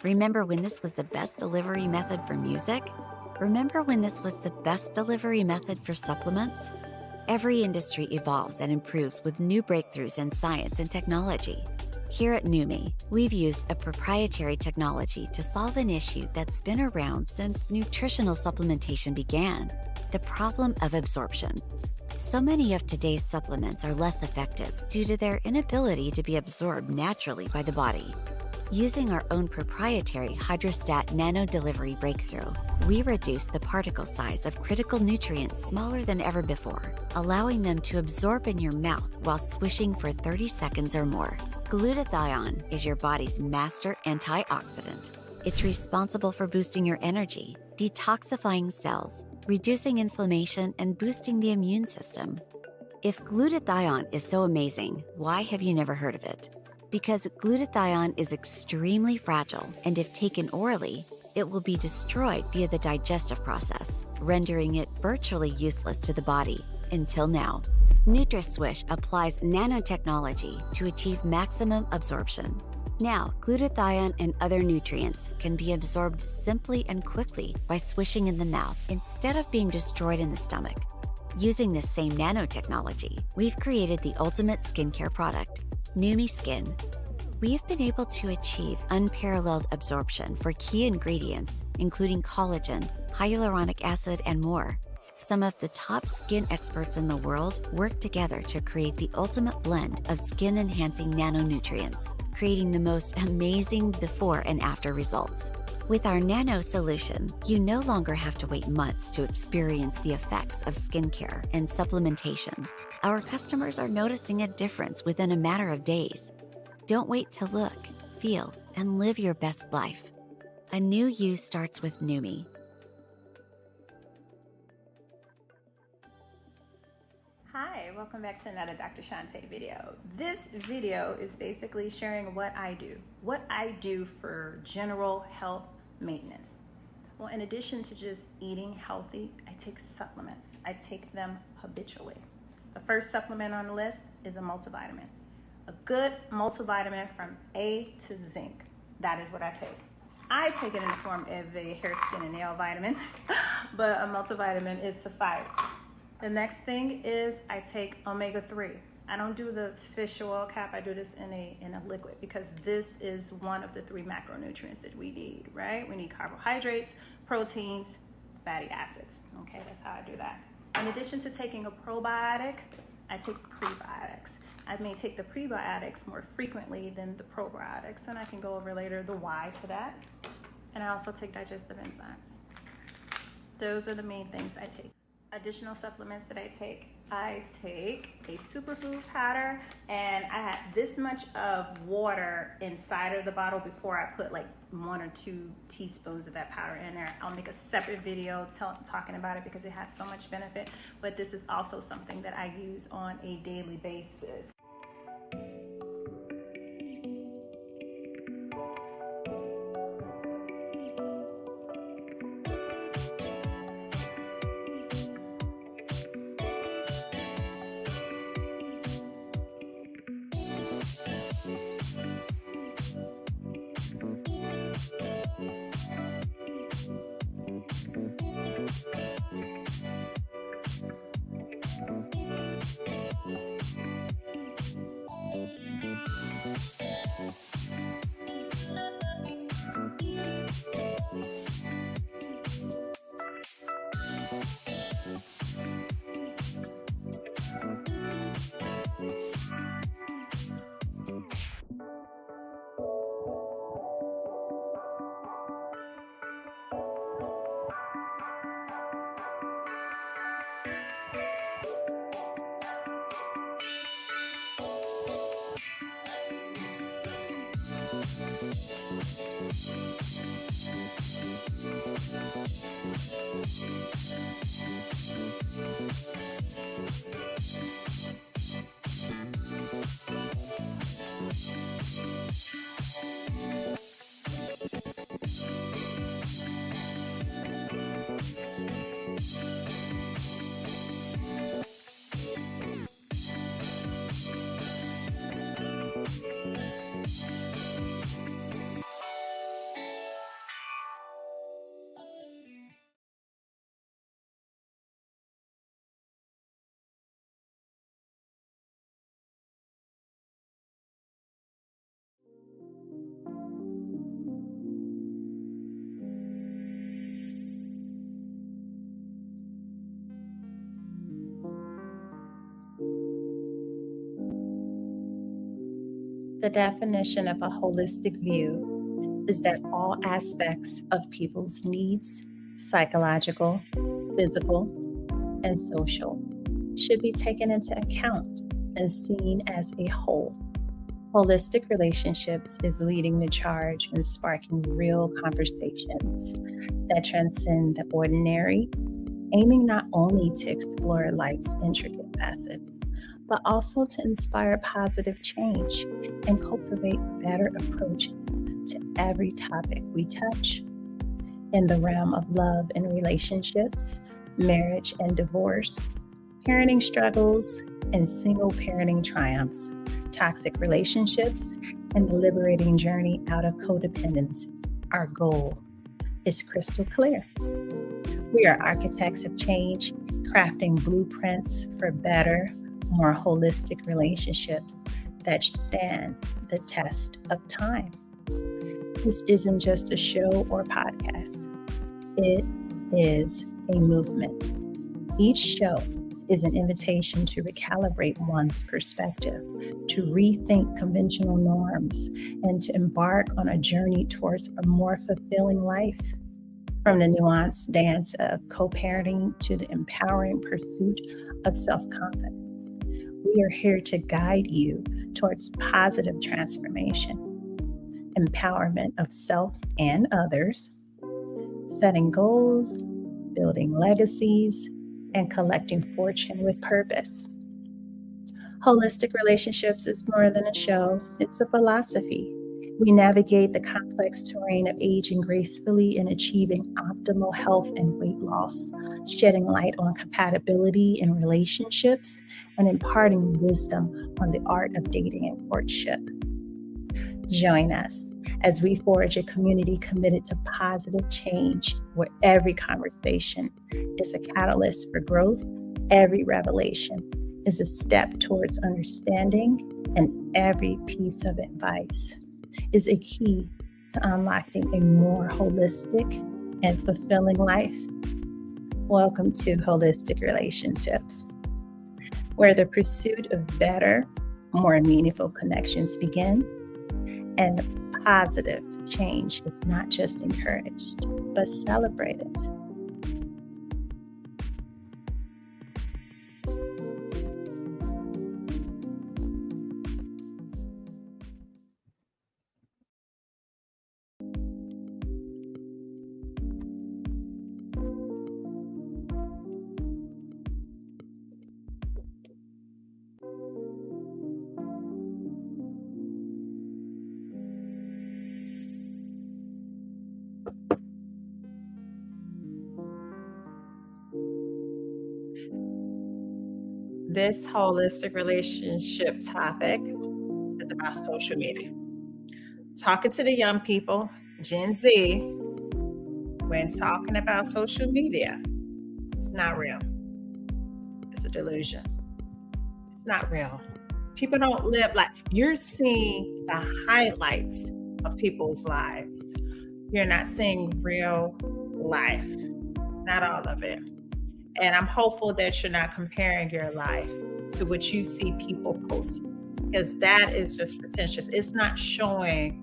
Remember when this was the best delivery method for music? Remember when this was the best delivery method for supplements? Every industry evolves and improves with new breakthroughs in science and technology. Here at Numi, we've used a proprietary technology to solve an issue that's been around since nutritional supplementation began: the problem of absorption. So many of today's supplements are less effective due to their inability to be absorbed naturally by the body. Using our own proprietary Hydrostat Nano Delivery breakthrough, we reduce the particle size of critical nutrients smaller than ever before, allowing them to absorb in your mouth while swishing for 30 seconds or more. Glutathione is your body's master antioxidant. It's responsible for boosting your energy, detoxifying cells, reducing inflammation, and boosting the immune system. If glutathione is so amazing, why have you never heard of it? Because glutathione is extremely fragile, and if taken orally, it will be destroyed via the digestive process, rendering it virtually useless to the body, until now. NutraSwish applies nanotechnology to achieve maximum absorption. Now, glutathione and other nutrients can be absorbed simply and quickly by swishing in the mouth instead of being destroyed in the stomach. Using this same nanotechnology, we've created the ultimate skincare product, Numi Skin. We've been able to achieve unparalleled absorption for key ingredients, including collagen, hyaluronic acid, and more. Some of the top skin experts in the world work together to create the ultimate blend of skin-enhancing nanonutrients, creating the most amazing before and after results. With our nano solution, you no longer have to wait months to experience the effects of skincare and supplementation. Our customers are noticing a difference within a matter of days. Don't wait to look, feel, and live your best life. A new you starts with Numi. Hi, welcome back to another Dr. Shante video. This video is basically sharing what I do for general health maintenance. Well, in addition to just eating healthy, I take supplements. I take them habitually. The first supplement on the list is a multivitamin. A good multivitamin from A to zinc. That is what I take. I take it in the form of a hair, skin, and nail vitamin, but a multivitamin is suffice. The next thing is I take omega-3. I don't do the fish oil cap. I do this in a liquid because this is one of the 3 macronutrients that we need, right? We need carbohydrates, proteins, fatty acids. Okay, that's how I do that. In addition to taking a probiotic, I take prebiotics. I may take the prebiotics more frequently than the probiotics, and I can go over later the why to that. And I also take digestive enzymes. Those are the main things I take. Additional supplements that I take a superfood powder, and I have this much of water inside of the bottle before I put like 1 or 2 teaspoons of that powder in there. I'll make a separate video talking about it because it has so much benefit, but this is also something that I use on a daily basis. The definition of a holistic view is that all aspects of people's needs, psychological, physical, and social, should be taken into account and seen as a whole. Holistic relationships is leading the charge and sparking real conversations that transcend the ordinary, aiming not only to explore life's intricate facets, but also to inspire positive change and cultivate better approaches to every topic we touch. In the realm of love and relationships, marriage and divorce, parenting struggles and single parenting triumphs, toxic relationships, and the liberating journey out of codependence, our goal is crystal clear. We are architects of change, crafting blueprints for better, more holistic relationships that stand the test of time. This isn't just a show or podcast. It is a movement. Each show is an invitation to recalibrate one's perspective, to rethink conventional norms, and to embark on a journey towards a more fulfilling life. From the nuanced dance of co-parenting to the empowering pursuit of self-confidence, we are here to guide you towards positive transformation, empowerment of self and others, setting goals, building legacies, and collecting fortune with purpose. Holistic relationships is more than a show, it's a philosophy. We navigate the complex terrain of aging gracefully and achieving optimal health and weight loss, shedding light on compatibility in relationships, and imparting wisdom on the art of dating and courtship. Join us as we forge a community committed to positive change, where every conversation is a catalyst for growth, every revelation is a step towards understanding, and every piece of advice is a key to unlocking a more holistic and fulfilling life. Welcome to Holistic Relationships, where the pursuit of better, more meaningful connections begin, and positive change is not just encouraged, but celebrated. This holistic relationship topic is about social media. Talking to the young people, Gen Z, when talking about social media, it's not real. It's a delusion. It's not real. People don't live like you're seeing the highlights of people's lives. You're not seeing real life, not all of it. And I'm hopeful that you're not comparing your life to what you see people post, because that is just pretentious. It's not showing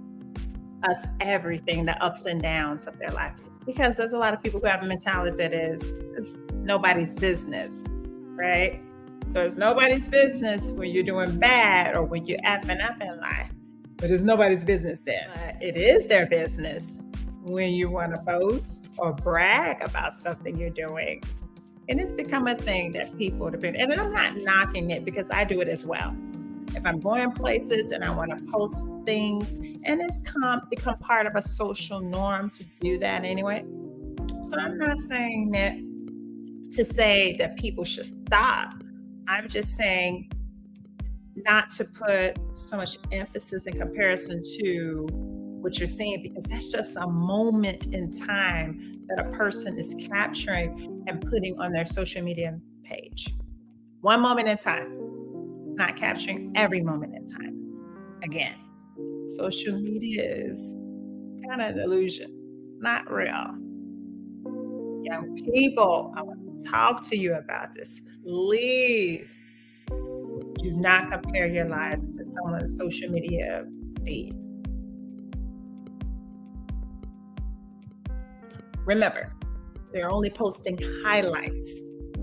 us everything, the ups and downs of their life, because there's a lot of people who have a mentality that it's nobody's business, right? So it's nobody's business when you're doing bad or when you're effing up in life, but it's nobody's business then. But it is their business when you want to boast or brag about something you're doing. And it's become a thing that people depend. And I'm not knocking it, because I do it as well. If I'm going places and I want to post things, and it's become part of a social norm to do that anyway. So I'm not saying that to say that people should stop. I'm just saying not to put so much emphasis in comparison to what you're seeing, because that's just a moment in time that a person is capturing and putting on their social media page. One moment in time. It's not capturing every moment in time. Again, social media is kind of an illusion. It's not real. Young people, I want to talk to you about this. Please Do not compare your lives to someone's social media feed. Remember, they're only posting highlights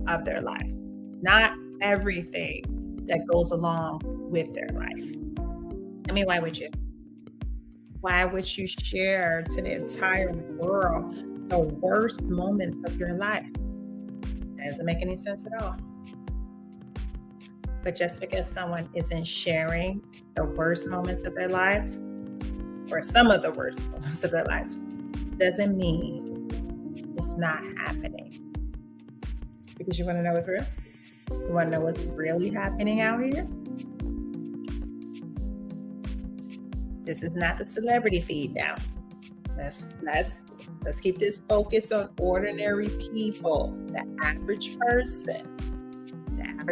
of their lives, not everything that goes along with their life. I mean, why would you? Why would you share to the entire world the worst moments of your life? That doesn't make any sense at all. But just because someone isn't sharing the worst moments of their lives, or some of the worst moments of their lives, doesn't mean it's not happening. Because you want to know what's real? You want to know what's really happening out here? This is not the celebrity feed now. Let's keep this focus on ordinary people, the average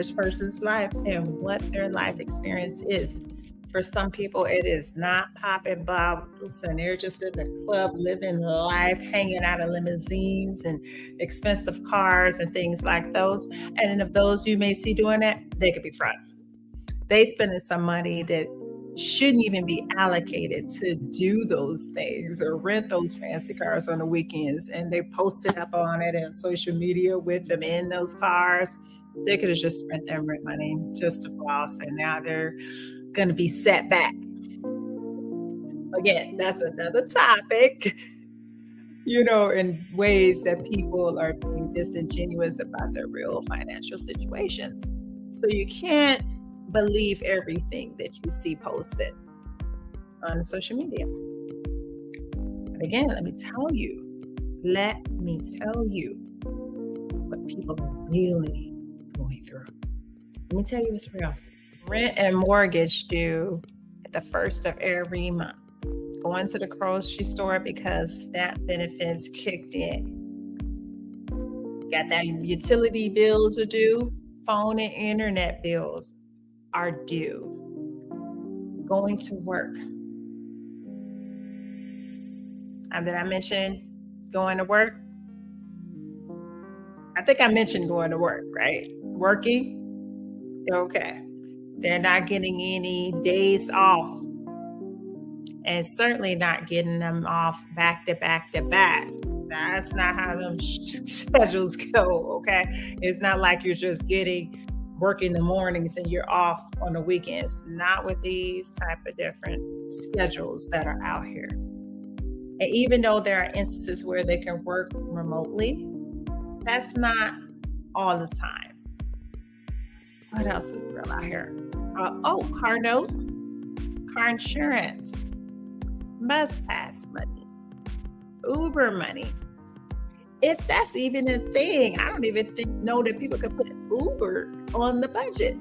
person's life and what their life experience is. For some people, it is not popping bubbles and they're just in the club living life, hanging out in limousines and expensive cars and things like those. And of those you may see doing that, they could be fraud. They spending some money that shouldn't even be allocated to do those things or rent those fancy cars on the weekends, and they posted up on it and social media with them in those cars. They could have just spent their rent money just to floss, and now they're going to be set back. Again, that's another topic, in ways that people are being disingenuous about their real financial situations. So you can't believe everything that you see posted on social media. But again, let me tell you what people are really going through. Let me tell you what's real. Rent and mortgage due at the first of every month. Going to the grocery store because SNAP benefits kicked in. Got that utility bills are due. Phone and internet bills are due. Going to work. Did I mention going to work? I think I mentioned going to work, right? Working? Okay. They're not getting any days off. And certainly not getting them off back to back to back. That's not how them schedules go, okay? It's not like you're just work in the mornings and you're off on the weekends. Not with these type of different schedules that are out here. And even though there are instances where they can work remotely, that's not all the time. What else is real out here? Car notes, car insurance, bus pass money, Uber money. If that's even a thing, I don't even know that people could put Uber on the budget.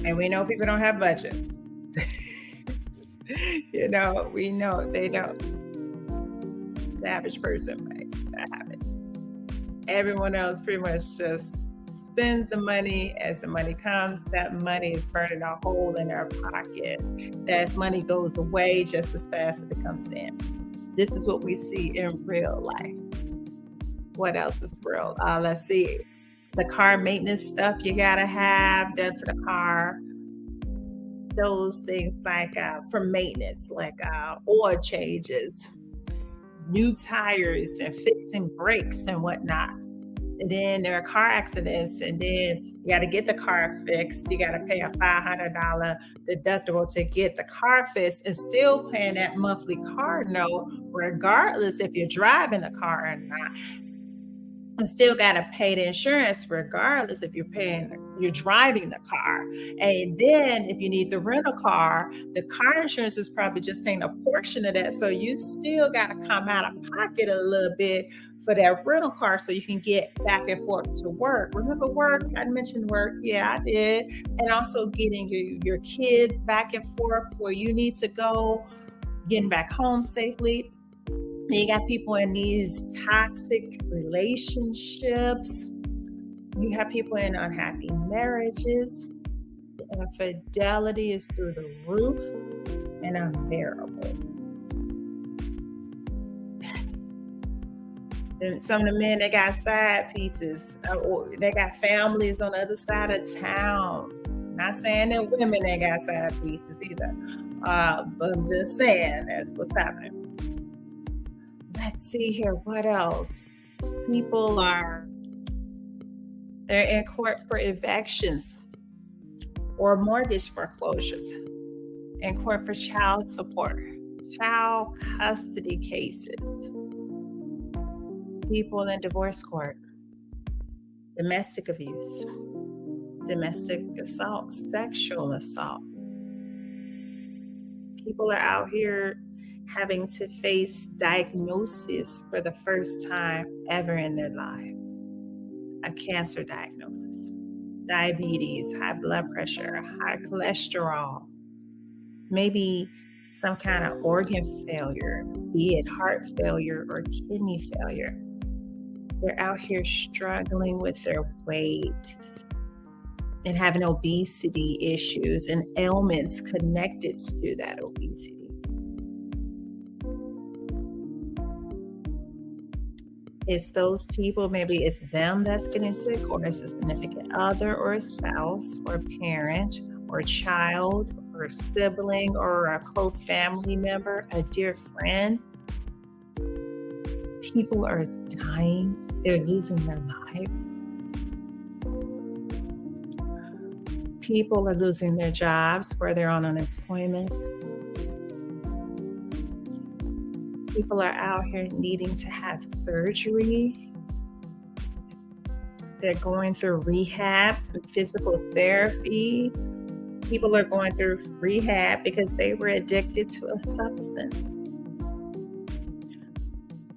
And we know people don't have budgets. We know they don't. The average person might not have it. Everyone else pretty much just spends the money as the money comes. That money is burning a hole in their pocket. That money goes away just as fast as it comes in. This is what we see in real life. What else is real? Let's see. The car maintenance stuff you gotta have done to the car. Those things like for maintenance, like oil changes, new tires and fixing brakes and whatnot. And then there are car accidents, and then you got to get the car fixed. You got to pay a $500 deductible to get the car fixed, and still paying that monthly car note, regardless if you're driving the car or not. And still got to pay the insurance, regardless if you're driving the car. And then if you need the rental car, the car insurance is probably just paying a portion of that. So you still got to come out of pocket a little bit for that rental car so you can get back and forth to work. Remember work? I mentioned work. Yeah, I did. And also getting your kids back and forth where you need to go, getting back home safely. And you got people in these toxic relationships. You have people in unhappy marriages. The infidelity is through the roof and unbearable. And some of the men, they got side pieces, or they got families on the other side of towns. Not saying that women they got side pieces either, but I'm just saying that's what's happening. Let's see here. What else? People they're in court for evictions or mortgage foreclosures, in court for child support, child custody cases, people in divorce court, domestic abuse, domestic assault, sexual assault. People are out here having to face diagnosis for the first time ever in their lives. A cancer diagnosis, diabetes, high blood pressure, high cholesterol, maybe some kind of organ failure, be it heart failure or kidney failure. They're out here struggling with their weight and having obesity issues and ailments connected to that obesity. It's those people, maybe it's them that's getting sick, or it's a significant other or a spouse or a parent or a child or a sibling or a close family member, a dear friend. People are dying. They're losing their lives. People are losing their jobs where they're on unemployment. People are out here needing to have surgery. They're going through rehab and physical therapy. People are going through rehab because they were addicted to a substance.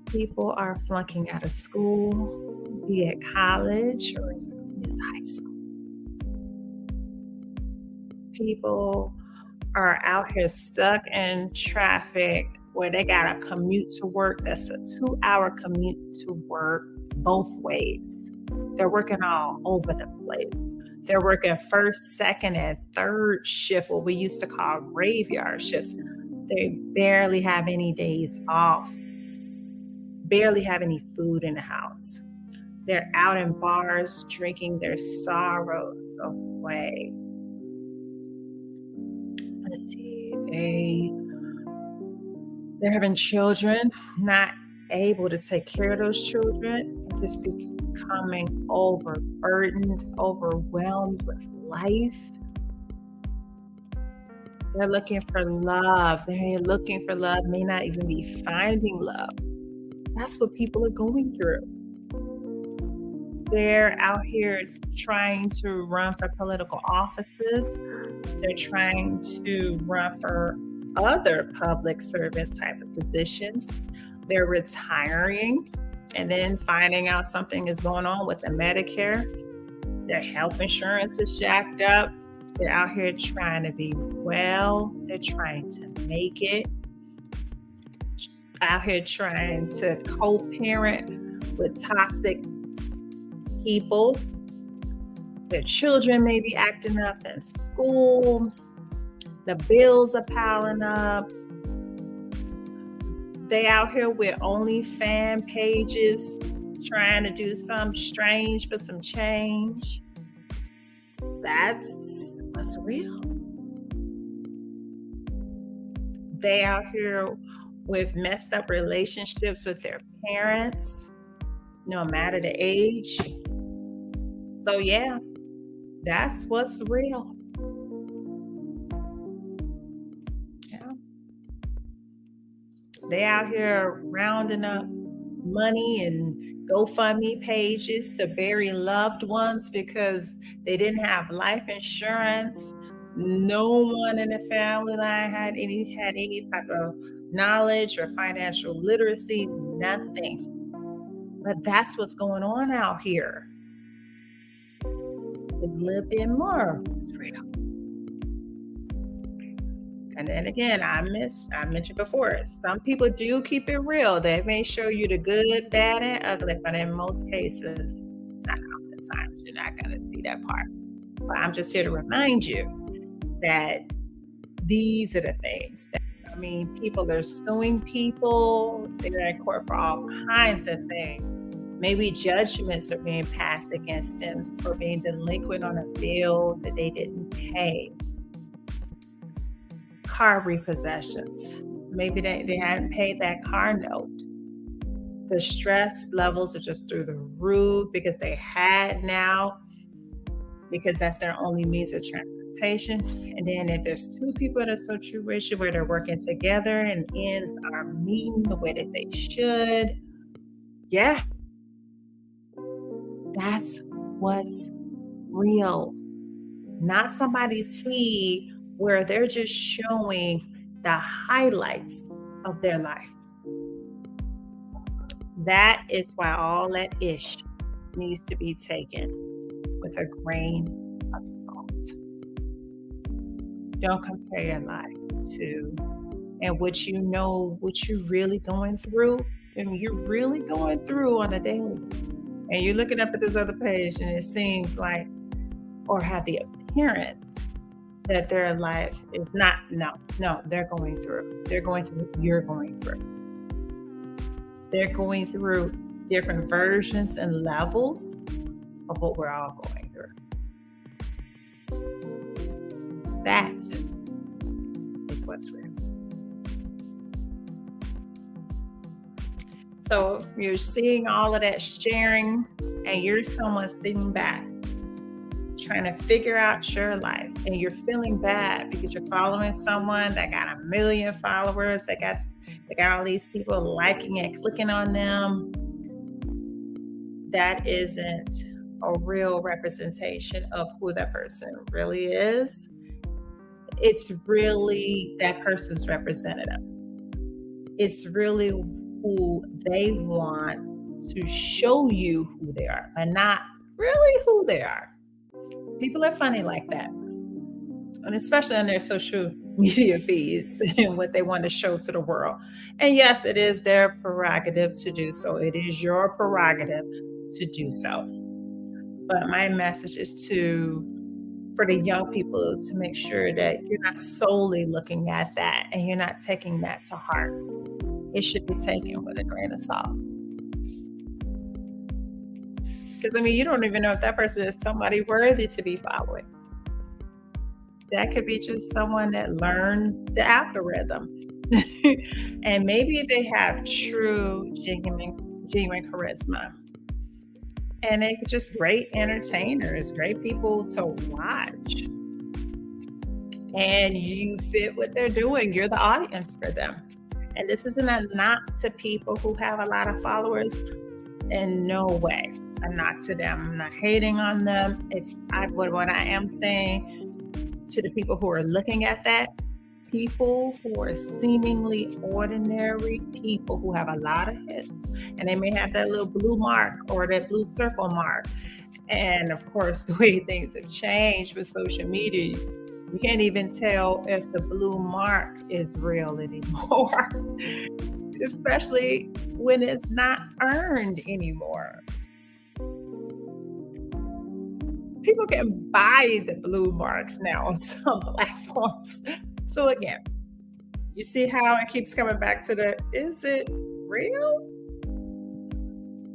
People are flunking out of school, be it college or it's high school. People are out here stuck in traffic where they got to commute to work. That's a 2-hour commute to work both ways. They're working all over the place. They're working first, second, and third shift, what we used to call graveyard shifts. They barely have any days off, barely have any food in the house. They're out in bars drinking their sorrows away. Let's see, they're having children, not able to take care of those children, just becoming overburdened, overwhelmed with life. They're looking for love. They're looking for love, may not even be finding love. That's what people are going through. They're out here trying to run for political offices. They're trying to run for other public servant type of positions. They're retiring and then finding out something is going on with the Medicare. Their health insurance is jacked up. They're out here trying to be well. They're trying to make it. Out here trying to co-parent with toxic people. Their children may be acting up in school. The bills are piling up. They out here with OnlyFans pages trying to do something strange for some change. That's what's real. They out here with messed up relationships with their parents, no matter the age. So yeah, that's what's real. Yeah. They out here rounding up money and GoFundMe pages to bury loved ones because they didn't have life insurance. No one in the family line had any type of knowledge or financial literacy, nothing. But that's what's going on out here. It's a little bit more. It's real. And then again, I mentioned before, some people do keep it real. They may show you the good, bad, and ugly, but in most cases, not oftentimes, you're not going to see that part. But I'm just here to remind you that these are the things. People are suing people. They're in court for all kinds of things. Maybe judgments are being passed against them for being delinquent on a bill that they didn't pay. Car repossessions. Maybe they hadn't paid that car note. The stress levels are just through the roof because they had now, because that's their only means of transportation. And then if there's two people in a situation where they're working together and ends are meeting the way that they should, yeah, that's what's real. Not somebody's feed where they're just showing the highlights of their life. That is why all that ish needs to be taken with a grain of salt. Don't compare your life to and what you're really going through. And you're really going through on a daily. And you're looking up at this other page and it seems like, or have the appearance that their life is not, no, they're going through. They're going through what you're going through. They're going through different versions and levels of what we're all going through. That is what's real. So if you're seeing all of that sharing and you're someone sitting back trying to figure out your life and you're feeling bad because you're following someone that got 1 million followers, they got all these people liking and clicking on them, that isn't a real representation of who that person really is. It's really that person's representative. It's really who they want to show you who they are, but not really who they are. People are funny like that. And especially on their social media feeds and what they want to show to the world. And yes, it is their prerogative to do so. It is your prerogative to do so. But my message is for the young people to make sure that you're not solely looking at that and you're not taking that to heart. It should be taken with a grain of salt. Because, you don't even know if that person is somebody worthy to be following. That could be just someone that learned the algorithm. And maybe they have true, genuine charisma. And they're just great entertainers, great people to watch. And you fit what they're doing. You're the audience for them. And this isn't a knock to people who have a lot of followers. In no way a knock to them. I'm not hating on them. What I am saying to the people who are looking at that, people who are seemingly ordinary people who have a lot of hits, and they may have that little blue mark or that blue circle mark. And of course, the way things have changed with social media, you can't even tell if the blue mark is real anymore, especially when it's not earned anymore. People can buy the blue marks now on some platforms. So again, you see how it keeps coming back to is it real?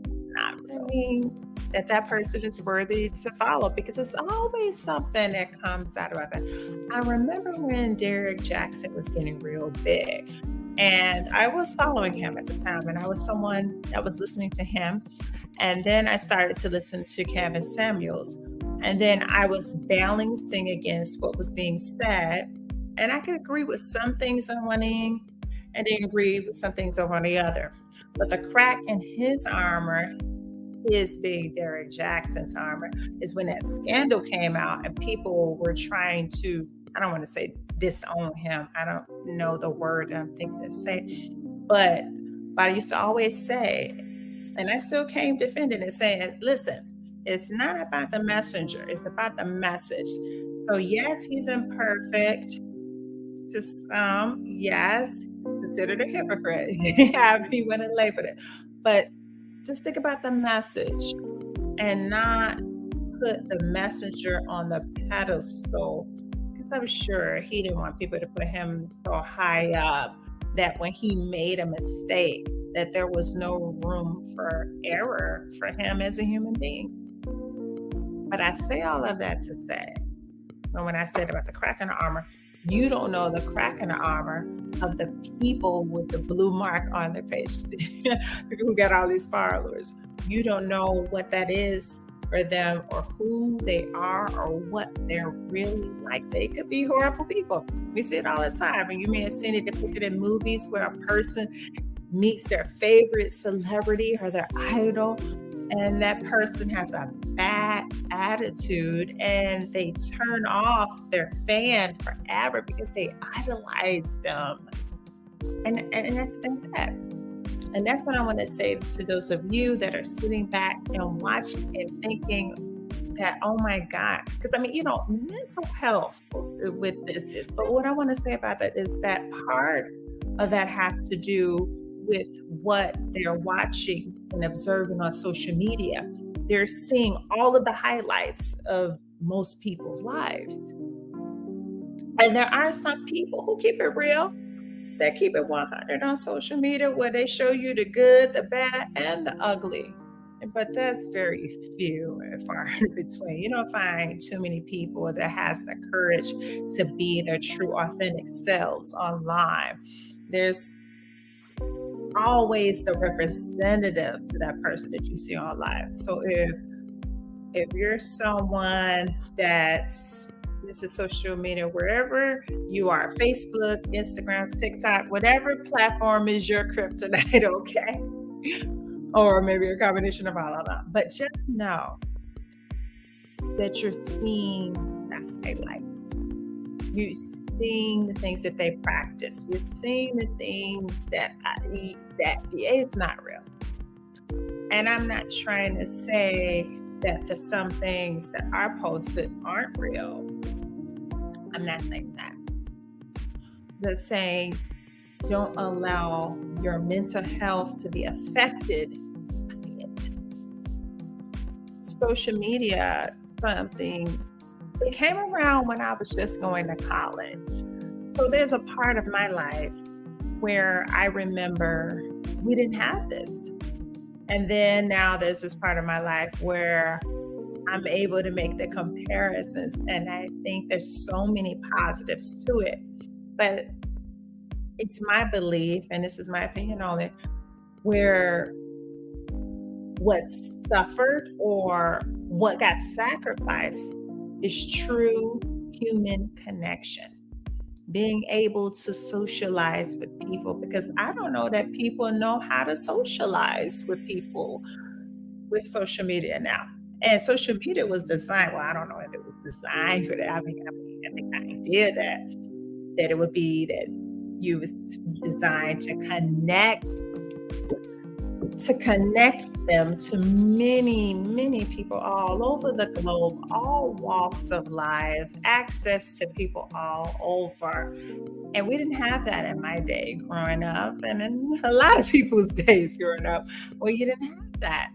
It's not saying that person is worthy to follow, because it's always something that comes out of it. I remember when Derek Jackson was getting real big, and I was following him at the time, and I was someone that was listening to him. And then I started to listen to Kevin Samuels. And then I was balancing against what was being said. And I could agree with some things on one end and then agree with some things over on the other. But the crack in his armor, his being Derek Jackson's armor, is when that scandal came out and people were trying to, I don't want to say disown him. I don't know the word I'm thinking to say. But I used to always say, and I still came defending it, saying, listen, it's not about the messenger. It's about the message. So yes, he's imperfect. Yes, considered a hypocrite. However you want to label it. But just think about the message and not put the messenger on the pedestal, because I'm sure he didn't want people to put him so high up that when he made a mistake, that there was no room for error for him as a human being. But I say all of that to say, when I said about the crack in the armor, you don't know the crack in the armor of the people with the blue mark on their face who got all these followers. You don't know what that is for them, or who they are, or what they're really like. They could be horrible people. We see it all the time. And you may have seen it depicted in movies where a person meets their favorite celebrity or their idol, and that person has a bad attitude and they turn off their fan forever because they idolize them. And that's bad. And that's what I want to say to those of you that are sitting back and watching and thinking that, oh my God, because mental health with this is, so what I want to say about that is that part of that has to do with what they're watching and observing on social media. They're seeing all of the highlights of most people's lives. And there are some people who keep it real, that keep it 100 on social media, where they show you the good, the bad, and the ugly. But that's very few and far in between. You don't find too many people that has the courage to be their true, authentic selves online. There's always the representative to that person that you see online. So if you're someone that's, this is social media, wherever you are, Facebook, Instagram, TikTok, whatever platform is your kryptonite, okay? Or maybe a combination of all of them. But just know that you're seeing the highlights. You're seeing the things that they practice. You're seeing the things that is not real. And I'm not trying to say that some things that are posted aren't real. I'm not saying that. Just saying, don't allow your mental health to be affected by it. Social media, it came around when I was just going to college. So there's a part of my life where I remember we didn't have this. And then now there's this part of my life where I'm able to make the comparisons, and I think there's so many positives to it. But it's my belief, and this is my opinion on it, where what suffered or what got sacrificed is true human connection. Being able to socialize with people, because I don't know that people know how to socialize with people with social media now. And social media was designed, well, I don't know if it was designed for that. I think the idea that it would be that you was designed to connect them to many, many people all over the globe, all walks of life, access to people all over. And we didn't have that in my day growing up, and in a lot of people's days growing up, well, you didn't have that.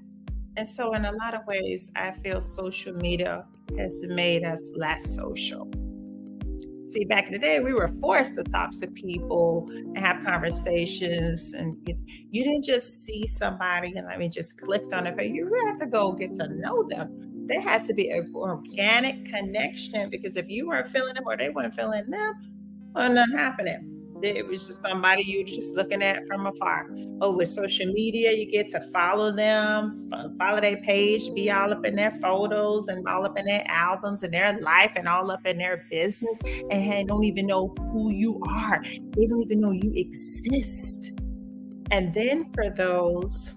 And so in a lot of ways, I feel social media has made us less social. See, back in the day, we were forced to talk to people and have conversations. And you didn't just see somebody and just clicked on it, but you had to go get to know them. There had to be an organic connection, because if you weren't feeling them or they weren't feeling them, well, nothing happening. It was just somebody you were just looking at from afar. Oh, with social media, you get to follow them, follow their page, be all up in their photos and all up in their albums and their life and all up in their business, and they don't even know who you are. They don't even know you exist. And then for those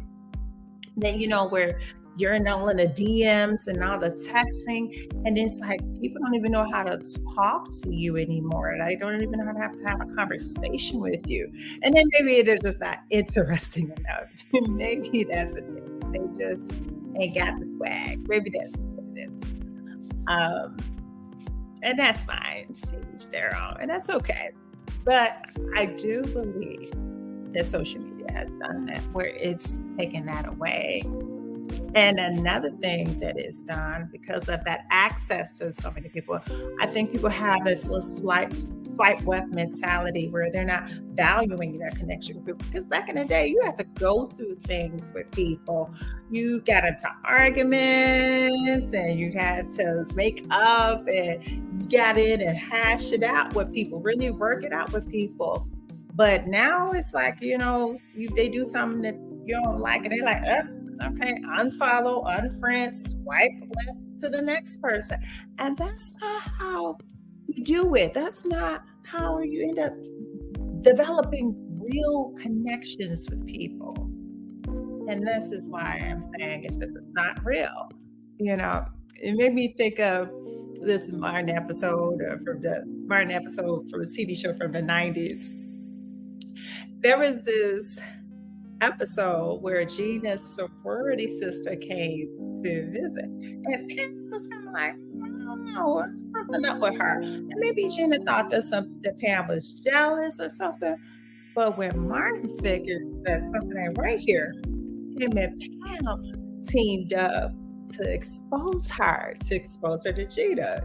that, where you're in all in the DMs and all the texting, and it's like people don't even know how to talk to you anymore. They don't even know how to have a conversation with you. And then maybe they're just not interesting enough. Maybe that's a thing. They just ain't got the swag. Maybe that's what it is. And that's fine. To each their own, and that's okay. But I do believe that social media has done that, where it's taken that away. And another thing that is done because of that access to so many people, I think people have this little swipe left mentality where they're not valuing their connection with people. Because back in the day, you had to go through things with people. You got into arguments and you had to make up and you got in and hash it out with people, really work it out with people. But now it's like, they do something that you don't like, and they're like, okay, unfollow, unfriend, swipe left to the next person. And that's not how you do it. That's not how you end up developing real connections with people. And this is why I'm saying it's not real. It made me think of this Martin episode from the TV show from the 90s. There was this episode where Gina's sorority sister came to visit, and Pam was kind of like, I don't know, something up with her. And maybe Gina thought that Pam was jealous or something. But when Martin figured that something ain't right here, him and Pam teamed up to expose her to Gina,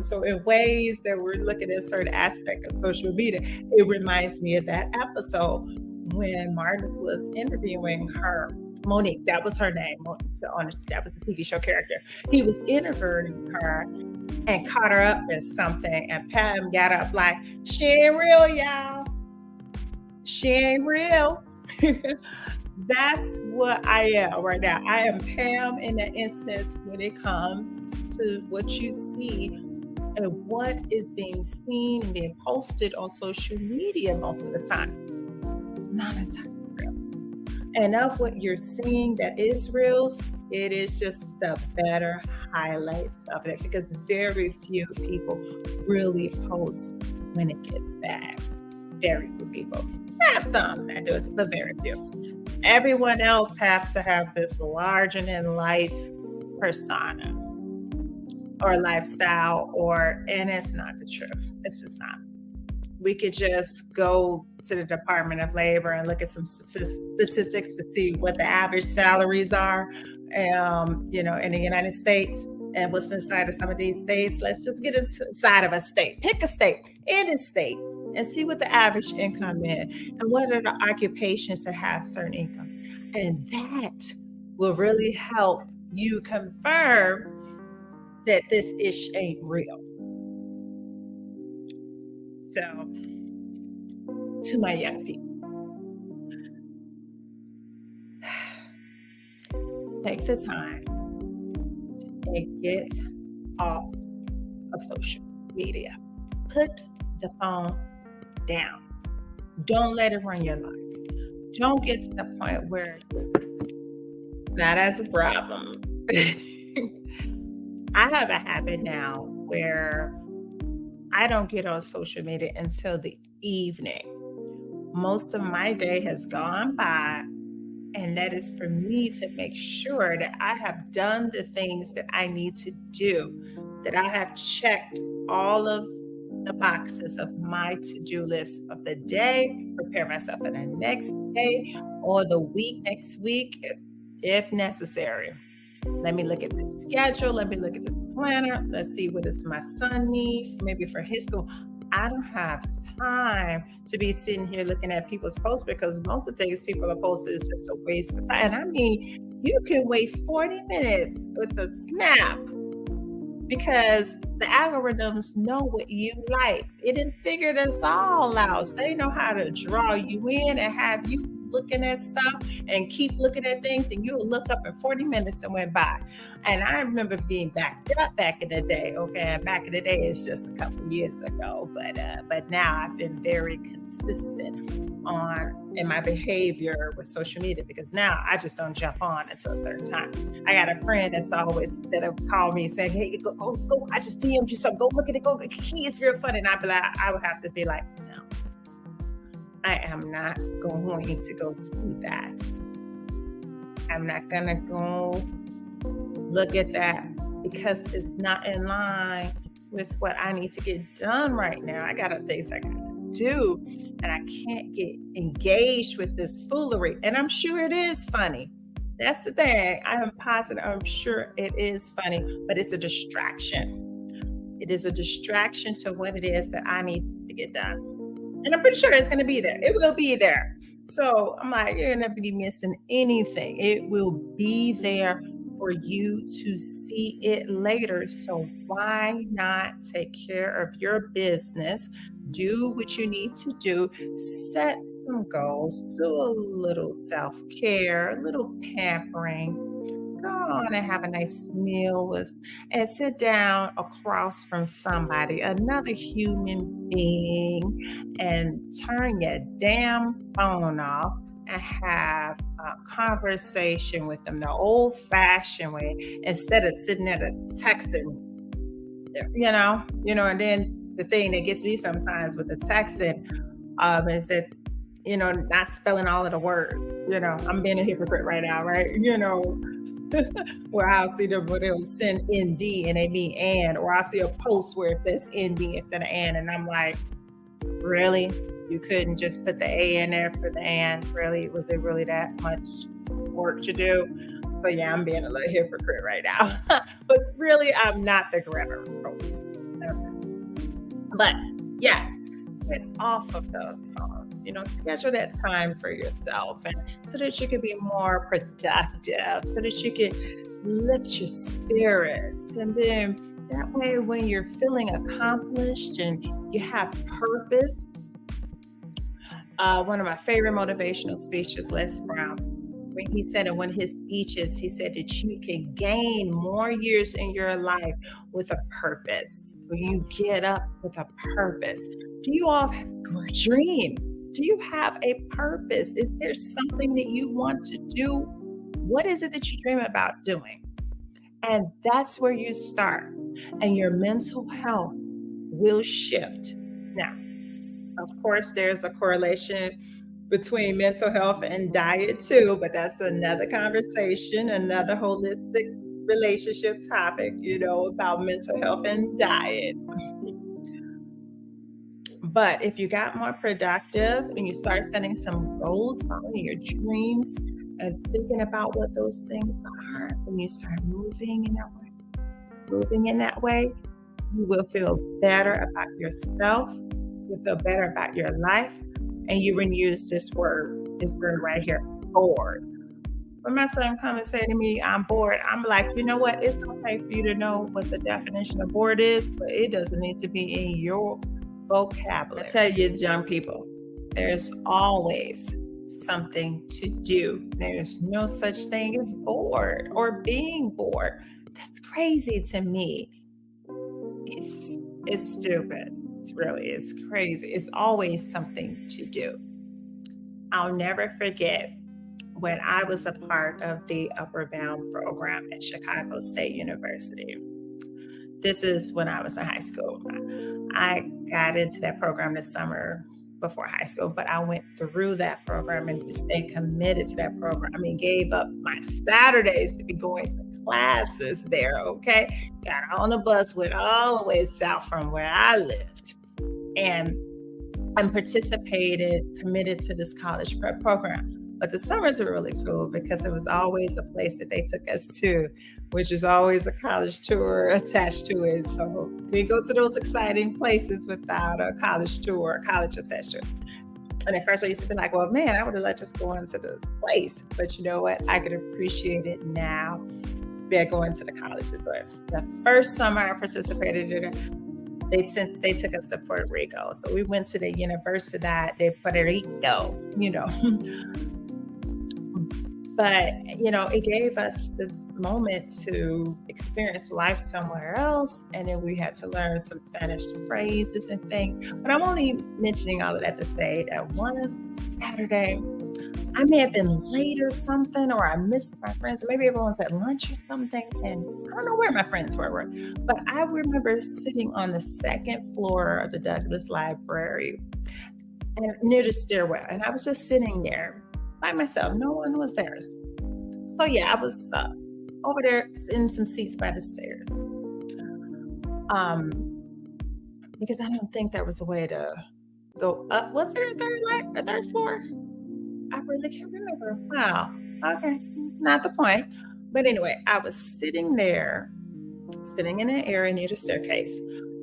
So in ways that we're looking at certain aspect of social media, it reminds me of that episode when Martin was interviewing her, Monique, that was her name. That was the TV show character. He was interviewing her and caught her up in something, and Pam got up like, she ain't real, y'all. She ain't real. That's what I am right now. I am Pam in that instance when it comes to what you see and what is being seen and being posted on social media most of the time. It's not entirely real. And of what you're seeing that is real, it is just the better highlights of it, because very few people really post when it gets bad. Very few people. I have some that do it, but very few. Everyone else has to have this larger than life persona or lifestyle, and it's not the truth. It's just not. We could just go to the Department of Labor and look at some statistics to see what the average salaries are, in the United States and what's inside of some of these states. Let's just get inside of a state. Pick a state, any state, and see what the average income is and what are the occupations that have certain incomes. And that will really help you confirm that this ish ain't real. So, to my young people, take the time and get off of social media. Put the phone down. Don't let it run your life. Don't get to the point where that is a problem. I have a habit now where I don't get on social media until the evening. Most of my day has gone by, and that is for me to make sure that I have done the things that I need to do, that I have checked all of the boxes of my to-do list of the day, prepare myself for the next day or the next week if necessary. Let me look at the schedule. Let me look at this planner. Let's see what does my son need, maybe for his school. I don't have time to be sitting here looking at people's posts, because most of the things people are posting is just a waste of time. And I mean, you can waste 40 minutes with a snap, because the algorithms know what you like. It didn't figure this all out. So they know how to draw you in and have you looking at stuff and keep looking at things, and you'll look up in 40 minutes that went by. And I remember being backed up back in the day. Okay, and back in the day is just a couple years ago, but now I've been very consistent in my behavior with social media, because now I just don't jump on until a certain time. I got a friend that have called me saying, "Hey, go! I just DM'd you something. Go look at it. Go. It's real funny." And I would have to be like, no. I am not going to go see that. I'm not going to go look at that, because it's not in line with what I need to get done right now. I got things I got to do, and I can't get engaged with this foolery. And I'm sure it is funny. That's the thing. I am positive. I'm sure it is funny, but it's a distraction. It is a distraction to what it is that I need to get done. And I'm pretty sure it's going to be there. It will be there. So I'm like, you're going to be missing anything. It will be there for you to see it later. So why not take care of your business? Do what you need to do, set some goals, do a little self care, a little pampering, go on and have a nice meal with, and sit down across from somebody, another human being, and turn your damn phone off and have a conversation with them the old fashioned way instead of sitting there texting, and then the thing that gets me sometimes with the texting is that, not spelling all of the words. I'm being a hypocrite right now, right? Where I'll see them where they'll send ND and they mean and, or I'll see a post where it says ND instead of and I'm like, really? You couldn't just put the A in there for the and? Really? Was it really that much work to do? So yeah, I'm being a little hypocrite right now. But really, I'm not the grammar police. But yes, get off of the phones, schedule that time for yourself and so that you can be more productive, so that you can lift your spirits. And then that way, when you're feeling accomplished and you have purpose, one of my favorite motivational speeches, Les Brown, when he said in one of his speeches, he said that you can gain more years in your life with a purpose. When you get up with a purpose. Do you all have dreams? Do you have a purpose? Is there something that you want to do? What is it that you dream about doing? And that's where you start. And your mental health will shift. Now, of course, there's a correlation between mental health and diet too, but that's another conversation, another holistic relationship topic, about mental health and diet. But if you got more productive and you start setting some goals, following your dreams and thinking about what those things are, and you start moving in that way, you will feel better about yourself. You'll feel better about your life. And you can use this word right here, bored. When my son comes and say to me, I'm bored, I'm like, you know what? It's okay for you to know what the definition of bored is, but it doesn't need to be in your vocabulary. I tell you, young people, there's always something to do. There's no such thing as bored or being bored. That's crazy to me. It's stupid. It's crazy. It's always something to do. I'll never forget when I was a part of the Upward Bound program at Chicago State University. This is when I was in high school. I got into that program this summer before high school, but I went through that program and stayed committed to that program. Gave up my Saturdays to be going to classes there, okay? Got on the bus, went all the way south from where I lived, and participated, committed to this college prep program. But the summers were really cool because there was always a place that they took us to, which is always a college tour attached to it. So we go to those exciting places without a college tour or college attached to it. And at first I used to be like, well, man, I would have let just go into the place. But you know what? I could appreciate it now by going to the college as well. The first summer I participated in it, they took us to Puerto Rico. So we went to the Universidad de Puerto Rico, But, it gave us the moment to experience life somewhere else. And then we had to learn some Spanish phrases and things. But I'm only mentioning all of that to say that one Saturday, I may have been late or something, or I missed my friends, or maybe everyone's at lunch or something. And I don't know where my friends were. But I remember sitting on the second floor of the Douglass Library and near the stairwell. And I was just sitting there by myself. No one was there. So yeah, I was over there in some seats by the stairs. Because I don't think there was a way to go up. Was there a third floor? I really can't remember. Wow. Okay. not the point. But anyway, I was sitting there, sitting in an area near the staircase,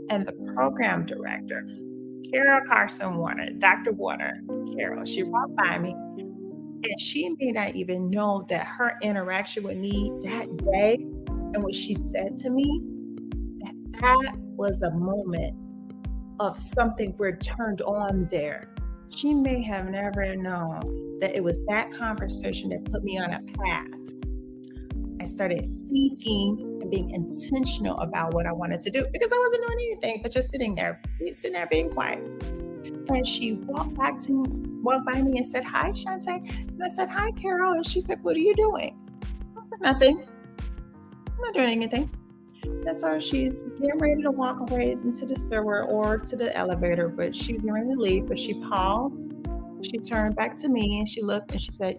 and the program director, Carol Carson Warner, Dr. Warner, Carol, she walked by me, and she may not even know that her interaction with me that day and what she said to me, that was a moment of something we're turned on there. She may have never known that it was that conversation that put me on a path. I started thinking and being intentional about what I wanted to do because I wasn't doing anything but just sitting there being quiet. And she walked by me and said, "Hi, Shantae." And I said, "Hi, Carol." And she said, "What are you doing?" I said, "Nothing. I'm not doing anything." And so she's getting ready to walk away into the stairwell or to the elevator, but she's getting ready to leave. But she paused. She turned back to me and she looked and she said,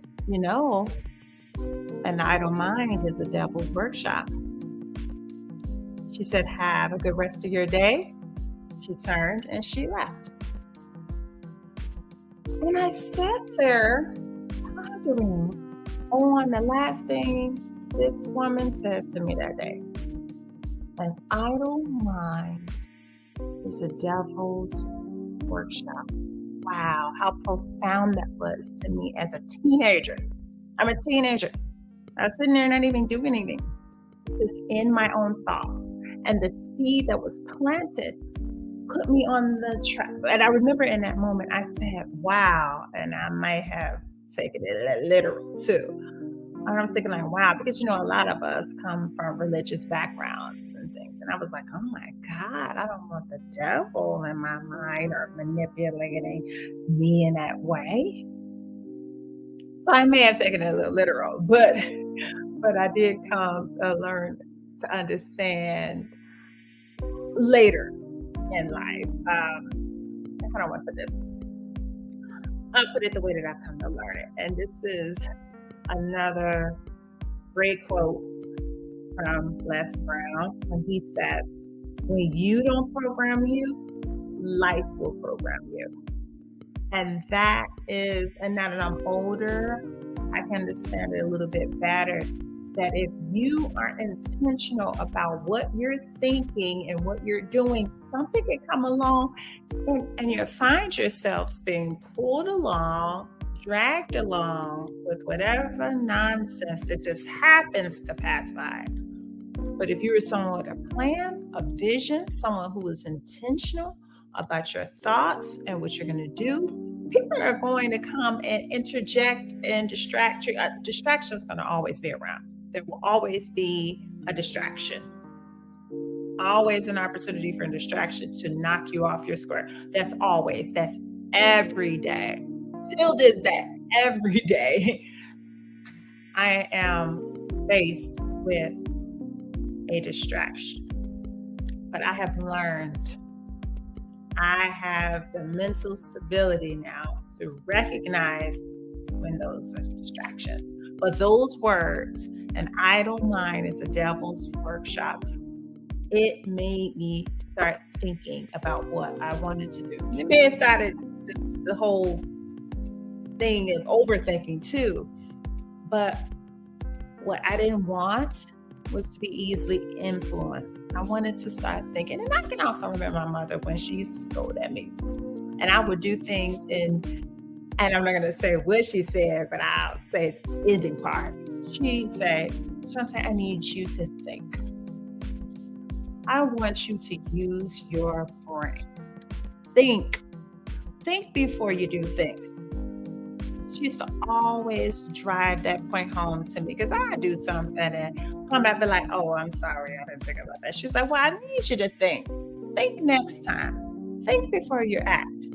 "An idle mind is a devil's workshop." She said, "Have a good rest of your day." She turned and she left. And I sat there pondering on the last thing this woman said to me that day. An idle mind is a devil's workshop. Wow, how profound that was to me as a teenager. I'm a teenager. I was sitting there not even doing anything, just in my own thoughts. And the seed that was planted put me on the track. And I remember in that moment, I said, wow. And I might have taken it literal too. And I was thinking like, wow, because, a lot of us come from religious backgrounds and things. And I was like, oh my God, I don't want the devil in my mind or manipulating me in that way. So I may have taken it a little literal, but I did come to learn to understand later in life. How do I want to put this? I'll put it the way that I've come to learn it. And this is another great quote from Les Brown when he says, "When you don't program you, life will program you." And that is, and now that I'm older, I can understand it a little bit better, that if you are intentional about what you're thinking and what you're doing, something can come along and you find yourselves being pulled along, dragged along with whatever nonsense that just happens to pass by. But if you are someone with a plan, a vision, someone who is intentional about your thoughts and what you're going to do, people are going to come and interject and distract you. Distraction is going to always be around. There will always be a distraction. Always an opportunity for a distraction to knock you off your square. That's every day. Till this day, every day, I am faced with a distraction. But I have learned, I have the mental stability now to recognize when those are distractions. But those words, an idle mind is a devil's workshop, it made me start thinking about what I wanted to do. It may have started the whole thing of overthinking too. But what I didn't want was to be easily influenced. I wanted to start thinking, and I can also remember my mother when she used to scold at me. And I would do things and I'm not going to say what she said, but I'll say the ending part. She said, "Shantae, I need you to think. I want you to use your brain. Think. Think before you do things." She used to always drive that point home to me because I do something and come back and be like, "Oh, I'm sorry, I didn't think about that." She's like, "Well, I need you to think. Think next time. Think before you act.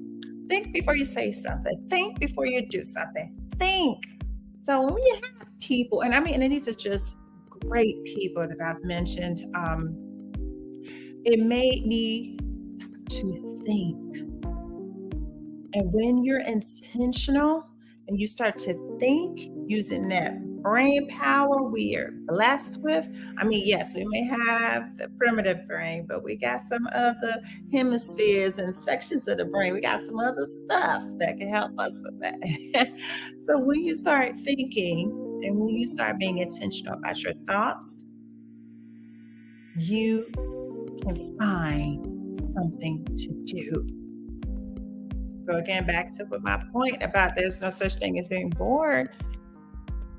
Think before you say something. Think before you do something. Think." So when you have people, and these are just great people that I've mentioned, it made me start to think. And when you're intentional and you start to think using that brain power we are blessed with. Yes, we may have the primitive brain, but we got some other hemispheres and sections of the brain. We got some other stuff that can help us with that. So when you start thinking And when you start being intentional about your thoughts, you can find something to do. So again, back to my point about there's no such thing as being bored.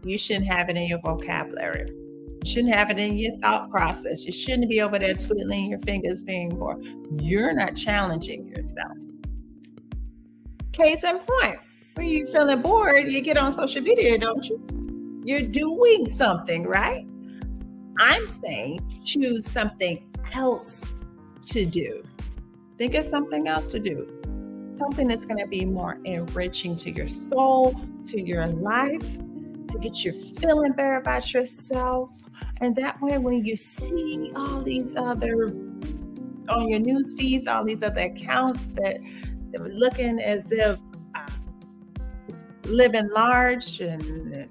You shouldn't have it in your vocabulary. You shouldn't have it in your thought process. You shouldn't be over there twiddling your fingers being bored. You're not challenging yourself. Case in point, when you're feeling bored, you get on social media, don't you? You're doing something, right? I'm saying choose something else to do. Think of something else to do. Something that's going to be more enriching to your soul, to your life, to get you feeling better about yourself. And that way, when you see all these other, on your news feeds, all these other accounts that are looking as if living large and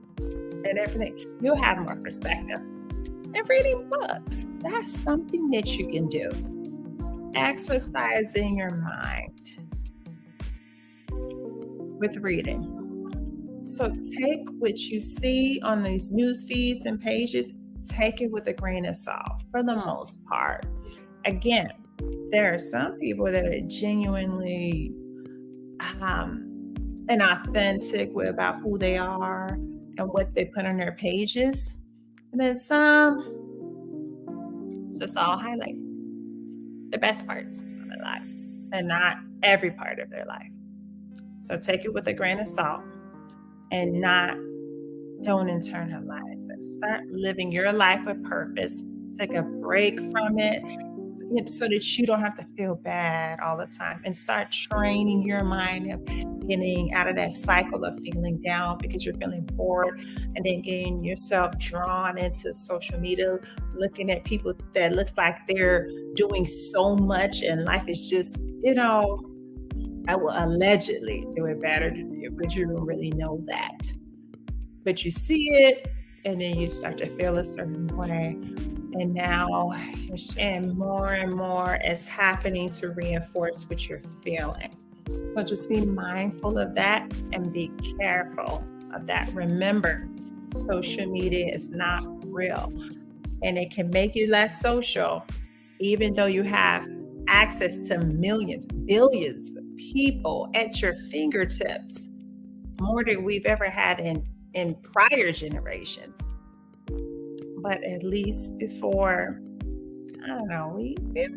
everything, you'll have more perspective. And reading books, that's something that you can do. Exercising your mind with reading. So take what you see on these news feeds and pages, take it with a grain of salt for the most part. Again, there are some people that are genuinely and authentic about who they are and what they put on their pages. And then some, it's just all highlights, the best parts of their lives, and not every part of their life. So take it with a grain of salt and don't internalize it. Start living your life with purpose. Take a break from it so that you don't have to feel bad all the time, and start training your mind of getting out of that cycle of feeling down because you're feeling bored, and then getting yourself drawn into social media, looking at people that looks like they're doing so much and life is just, I will allegedly do it better than you, but you don't really know that. But you see it, and then you start to feel a certain way. And now, and more is happening to reinforce what you're feeling. So just be mindful of that and be careful of that. Remember, social media is not real, and it can make you less social, even though you have access to millions, billions of people at your fingertips, more than we've ever had in prior generations. But at least before, I don't know, it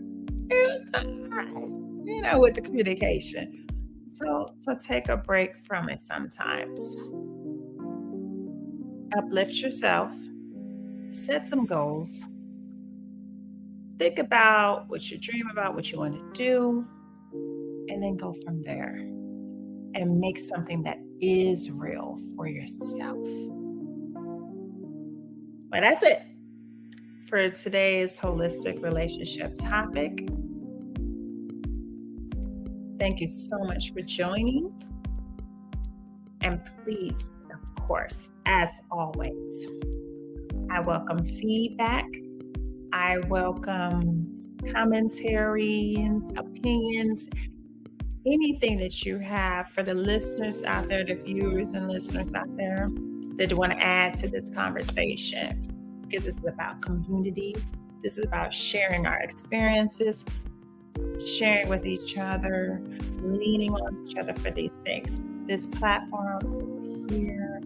was all right, with the communication. So take a break from it sometimes. Uplift yourself, set some goals, think about what you dream about, what you want to do, and then go from there and make something that is real for yourself. Well, that's it for today's holistic relationship topic. Thank you so much for joining. And please, of course, as always, I welcome feedback. I welcome commentaries, opinions, anything that you have for the listeners out there, the viewers and listeners out there that want to add to this conversation, because this is about community. This is about sharing our experiences, sharing with each other, leaning on each other for these things. This platform is here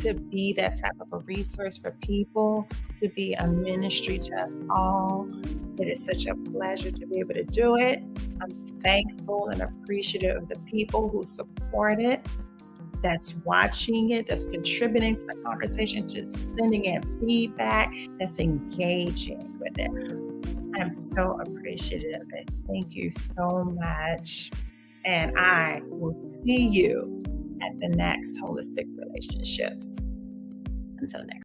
to be that type of a resource for people, to be a ministry to us all. It is such a pleasure to be able to do it. I'm thankful and appreciative of the people who support it, that's watching it, that's contributing to the conversation, just sending in feedback, that's engaging with it. I'm so appreciative of it. Thank you so much. And I will see you at the next Holistic Relationships. Until next.